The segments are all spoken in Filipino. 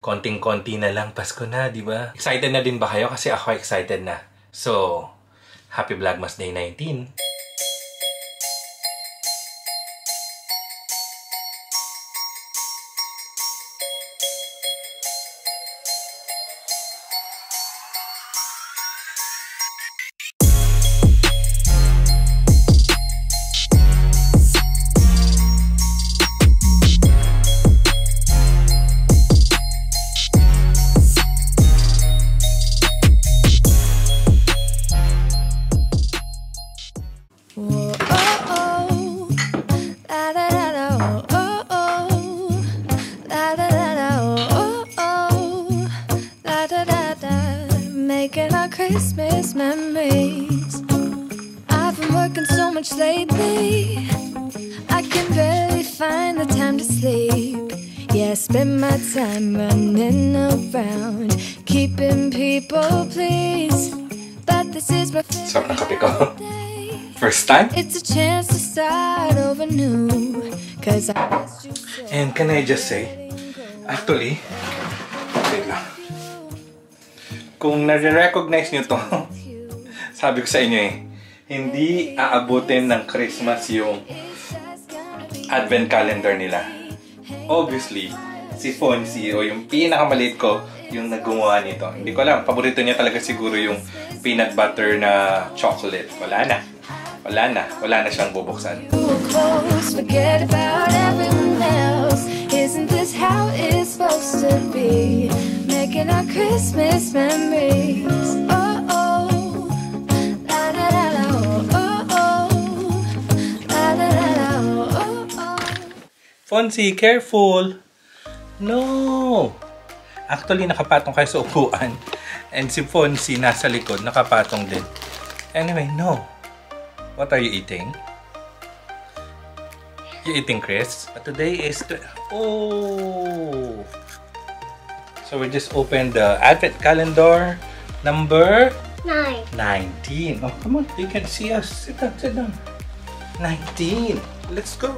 konting-konti na lang, Pasko na, di ba? Excited na din ba kayo? Kasi ako excited na. So, happy Vlogmas Day 19! Making our Christmas memories. I've been working so much lately, I can barely find the time to sleep. Yeah, I spend my time running around, keeping people pleased. But this is my favorite day. First time? It's a chance to start over new. Cause I missed you so. And can I just say, actually, wait lang. Kung nare-recognize nyo to, sabi ko sa inyo hindi aabutin ng Christmas yung advent calendar nila. Obviously, si Fonzie o yung pinakamaliit ko yung naggumawa nito. Hindi ko alam, paborito niya talaga siguro yung peanut butter na chocolate. Wala na. Wala na siyang bubuksan. Forget about everyone else. Isn't this how it's supposed to be? Making our Christmas memories. Oh oh, la la la la. Oh oh, la la la la. Oh oh. Fonzie, careful! No! Actually, nakapatong kayo sa upuan. And si Fonzie nasa likod, nakapatong din. Anyway, no. What are you eating? You eating, Chris? But today is oh! So we just opened the advent calendar number 19. Oh, come on, you can see us. Sit down. 19. Let's go.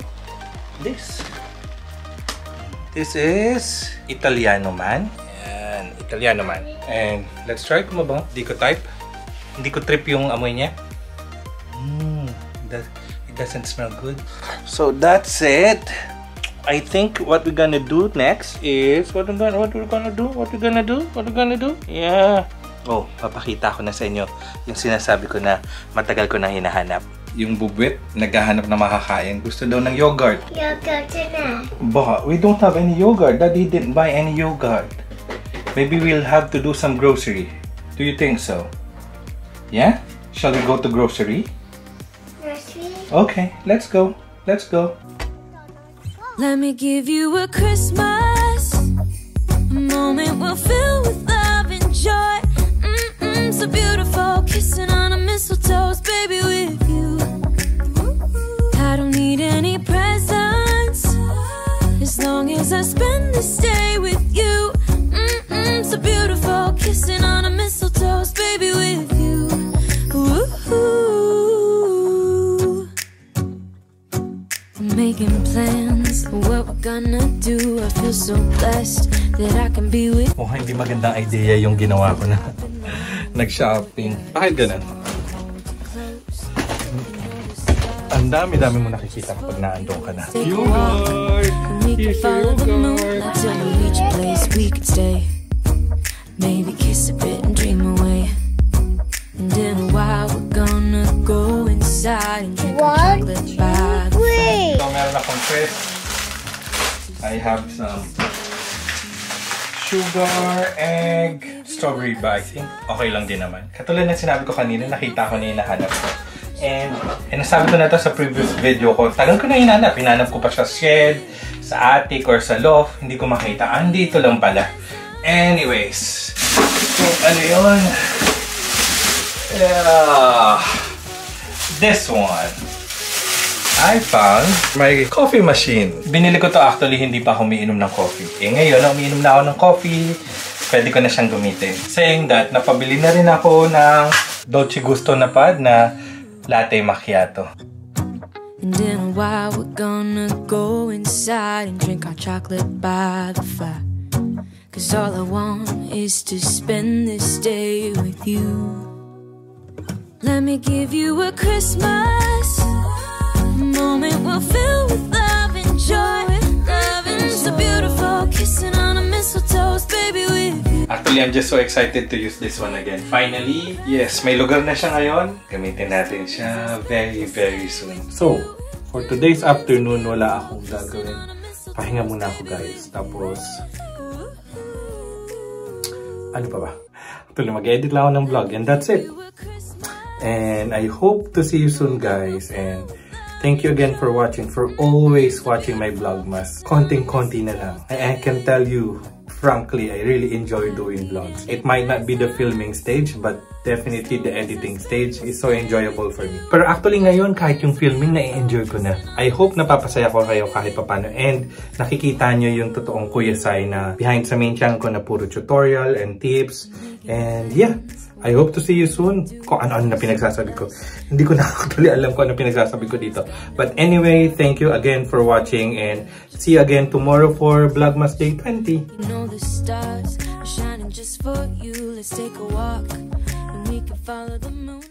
This is Italiano man. Yan, Italiano man. And let's try kumabang. Hindi ko type. Hindi ko trip yung amoy niya. It doesn't smell good. So that's it. I think what we're gonna do next is what we're gonna do. Yeah. Oh, papakita ko na sa inyo yung sinasabi ko na matagal ko na hinahanap. Yung bubwit, naghahanap na makakain. Gusto daw ng yogurt. Yogurt na. But we don't have any yogurt. Daddy didn't buy any yogurt. Maybe we'll have to do some grocery. Do you think so? Yeah? Shall we go to grocery? Grocery? Okay, let's go. Let's go. Let me give you a Christmas, a moment we'll fill with love and joy. So beautiful, kissing on a mistletoe, baby, with you. I don't need any presents, as long as I spend this day with you. So beautiful, kissing on a mistletoe, baby, with you. Making plans for what we're gonna do. I feel so blessed that I can be with. Oh, hindi magandang idea yung ginawa ko na nag-shopping. Bakit ganun? Ang dami-dami mo nakikita kapag naandun ka na. Yogurt! Here's your yogurt! Until we reach a place we could stay. Maybe kiss a bit and dream away. And in a while we're gonna go inside and drink our chocolate by the fire. So, meron akong Chris. I have some sugar, egg, strawberry ba? I think okay lang din naman. Katulad ng sinabi ko kanina, nakita ko na yung nahanap ko. And nasabi ko na ito sa previous video ko. Tagal ko na hinanap. Hinanap ko pa sa shed, sa attic, or sa loft. Hindi ko makita. Andito lang pala. Anyways. So, ano yun? This one. I found my coffee machine. Binili ko to actually, hindi pa ako umiinom ng coffee. Eh ngayon, umiinom na ako ng coffee. Pwede ko na siyang gamitin. Saying that, napabili na rin ako ng Dolce Gusto na pad na latte macchiato. And in a while we're gonna go inside and drink our chocolate by the fire. 'cause all I want is to spend this day with you. Let me give you a Christmas moment we'll fill with love and joy. Loving so beautiful, kissing on a mistletoe, baby, with you. Actually, I'm just so excited to use this one again. Finally, yes, may lugar na siya ngayon. Gamitin natin siya very, very soon. So, for today's afternoon, wala akong gagawin. Pahinga muna ako, guys. Tapos, ano pa ba? Actually, mag-edit lang ako ng vlog and that's it. And I hope to see you soon, guys. And thank you again for watching, for always watching my vlogmas. Konting-konti na lang. I can tell you, frankly, I really enjoy doing vlogs. It might not be the filming stage, but definitely the editing stage is so enjoyable for me. Pero actually ngayon, kahit yung filming, na-enjoy ko na. I hope napapasaya ko kayo kahit papano. And nakikita nyo yung totoong Kuya Sai na behind sa main channel ko na puro tutorial and tips. And yeah, I hope to see you soon. Kung ano-ano na pinagsasabi ko. Hindi ko na actually alam kung ano pinagsasabi ko dito. But anyway, thank you again for watching and see you again tomorrow for Vlogmas Day 20. You know the stars are shining just for you. Let's take a walk and we can follow the moon.